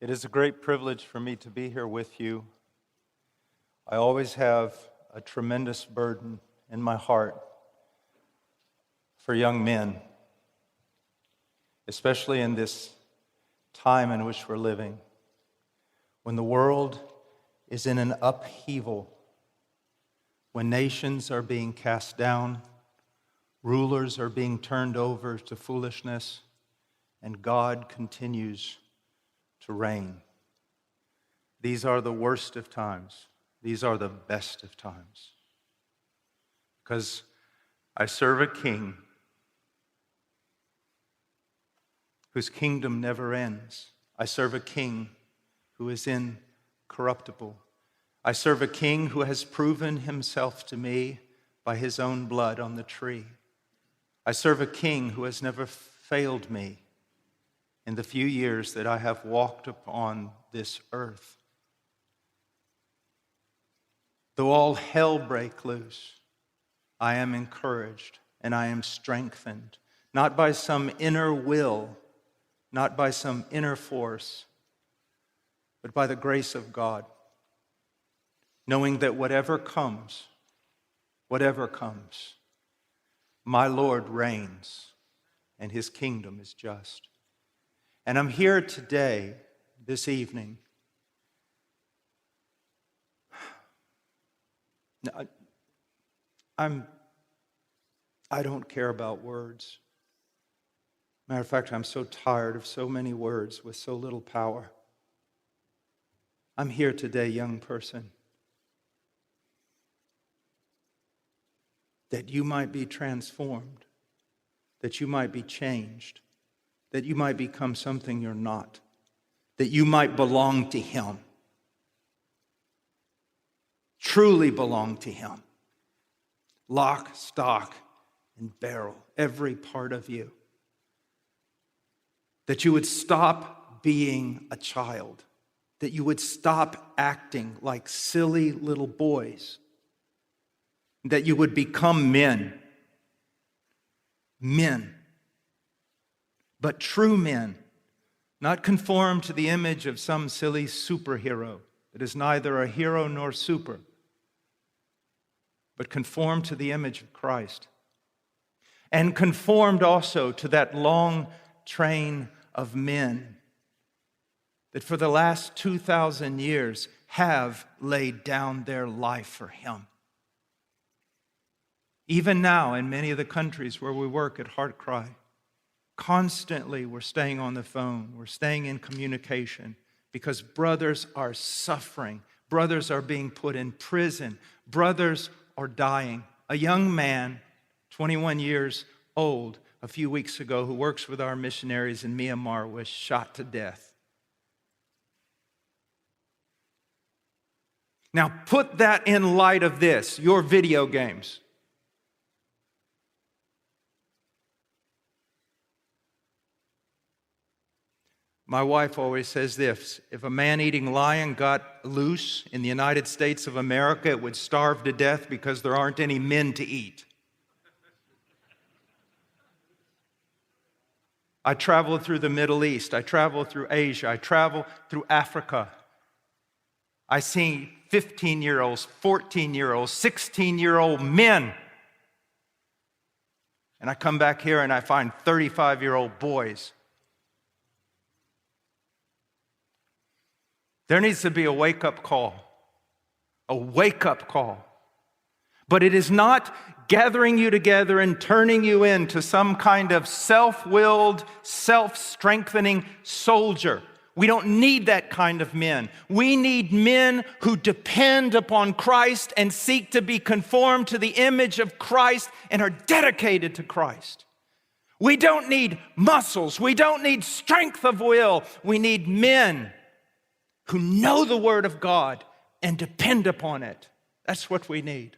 It is a great privilege for me to be here with you. I always have a tremendous burden in my heart for young men, especially in this time in which we're living, when the world is in an upheaval, when nations are being cast down, rulers are being turned over to foolishness, and God continues to reign. These are the worst of times. These are the best of times. Because I serve a king whose kingdom never ends. I serve a king who is incorruptible. I serve a king who has proven himself to me by his own blood on the tree. I serve a king who has never failed me in the few years that I have walked upon this earth. Though all hell break loose, I am encouraged and I am strengthened, not by some inner will, not by some inner force, but by the grace of God, knowing that whatever comes, my Lord reigns and his kingdom is just. And I'm here today, this evening. I don't care about words. Matter of fact, I'm so tired of so many words with so little power. I'm here today, young person, that you might be transformed, that you might be changed, that you might become something you're not, that you might belong to him, truly belong to him, lock, stock, and barrel, every part of you, that you would stop being a child, that you would stop acting like silly little boys, that you would become men, but true men, not conform to the image of some silly superhero that is neither a hero nor super, but conform to the image of Christ, and conformed also to that long train of men that for the last 2,000 years have laid down their life for him. Even now, in many of the countries where we work at Heart Cry, constantly we're staying on the phone, we're staying in communication because brothers are suffering, brothers are being put in prison, brothers are dying. A young man, 21 years old, a few weeks ago, who works with our missionaries in Myanmar, was shot to death. Now put that in light of this, your video games. My wife always says this: if a man-eating lion got loose in the United States of America, it would starve to death because there aren't any men to eat. I travel through the Middle East. I travel through Asia. I travel through Africa. I see 15-year-olds, 14-year-olds, 16-year-old men. And I come back here and I find 35-year-old boys. There needs to be a wake-up call. A wake-up call. But it is not gathering you together and turning you into some kind of self-willed, self-strengthening soldier. We don't need that kind of men. We need men who depend upon Christ and seek to be conformed to the image of Christ and are dedicated to Christ. We don't need muscles. We don't need strength of will. We need men who know the Word of God and depend upon it. That's what we need.